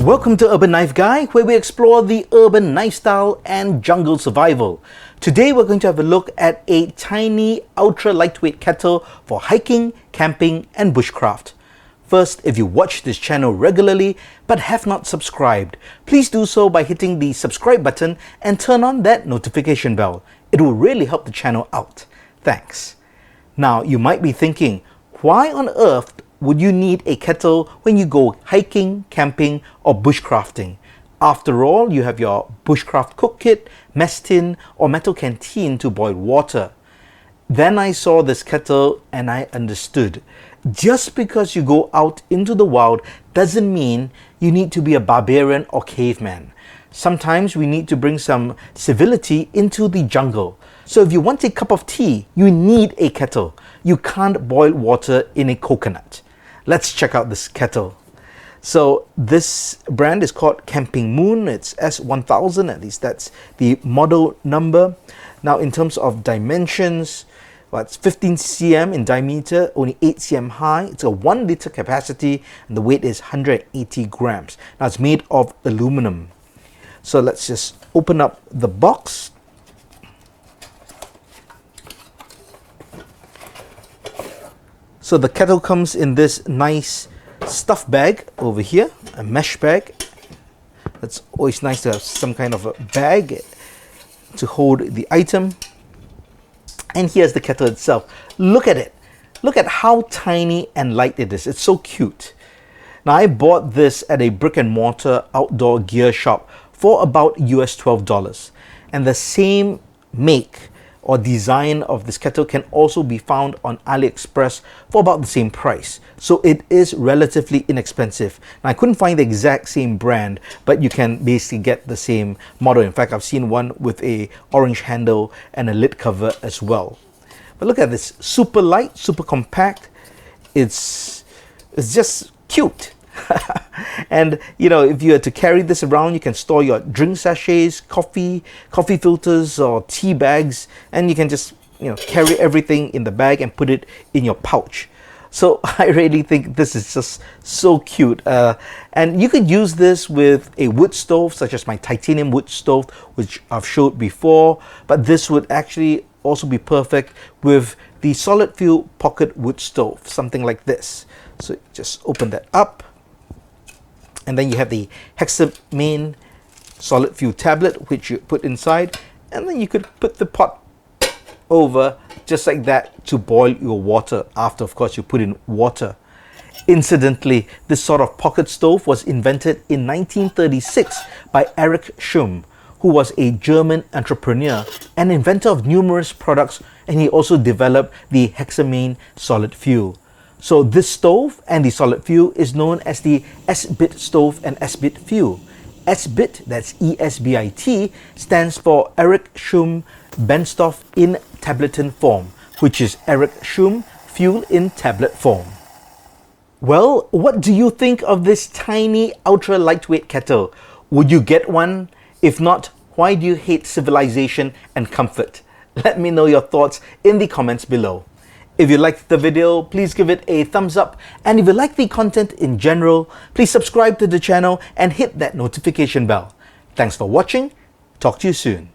Welcome to Urban Knife Guy, where we explore the urban lifestyle and jungle survival. Today we're going to have a look at a tiny, ultra lightweight kettle for hiking, camping and bushcraft. First, if you watch this channel regularly but have not subscribed, please do so by hitting the subscribe button and turn on that notification bell. It will really help the channel out. Thanks. Now, you might be thinking, why on earth would you need a kettle when you go hiking, camping or bushcrafting? After all, you have your bushcraft cook kit, mess tin or metal canteen to boil water. Then I saw this kettle and I understood. Just because you go out into the wild doesn't mean you need to be a barbarian or caveman. Sometimes we need to bring some civility into the jungle. So if you want a cup of tea, you need a kettle. You can't boil water in a coconut. Let's check out this kettle. So this brand is called Camping Moon. It's S1000, at least that's the model number. Now in terms of dimensions, well, it's 15 cm in diameter, only 8 cm high. It's a 1 liter capacity and the weight is 180 grams. Now it's made of aluminum. So let's just open up the box. So the kettle comes in this nice stuff bag over here, a mesh bag. It's always nice to have some kind of a bag to hold the item. And here's the kettle itself. Look at it. Look at how tiny and light it is. It's so cute. Now I bought this at a brick and mortar outdoor gear shop for about US $12. And the same make or design of this kettle can also be found on AliExpress for about the same price. So it is relatively inexpensive. Now, I couldn't find the exact same brand, but you can basically get the same model. In fact, I've seen one with a orange handle and a lid cover as well. But look at this, super light, super compact. It's just cute. And you know, if you had to carry this around, you can store your drink sachets, coffee filters or tea bags, and you can just, you know, carry everything in the bag and put it in your pouch. So I really think this is just so cute. And you could use this with a wood stove, such as my titanium wood stove, which I've showed before, but this would actually also be perfect with the solid fuel pocket wood stove, something like this. So just open that up. And then you have the Hexamine solid fuel tablet, which you put inside. And then you could put the pot over just like that to boil your water after, of course, you put in water. Incidentally, this sort of pocket stove was invented in 1936 by Erich Schum, who was a German entrepreneur and inventor of numerous products, and he also developed the Hexamine solid fuel. So this stove and the solid fuel is known as the S-bit stove and S-bit fuel. S-bit, that's E-S-B-I-T, stands for Erich Schum Benstoff in tableton form, which is Erich Schum fuel in tablet form. Well, what do you think of this tiny ultra lightweight kettle? Would you get one? If not, why do you hate civilization and comfort? Let me know your thoughts in the comments below. If you liked the video, please give it a thumbs up. And if you like the content in general, please subscribe to the channel and hit that notification bell. Thanks for watching. Talk to you soon.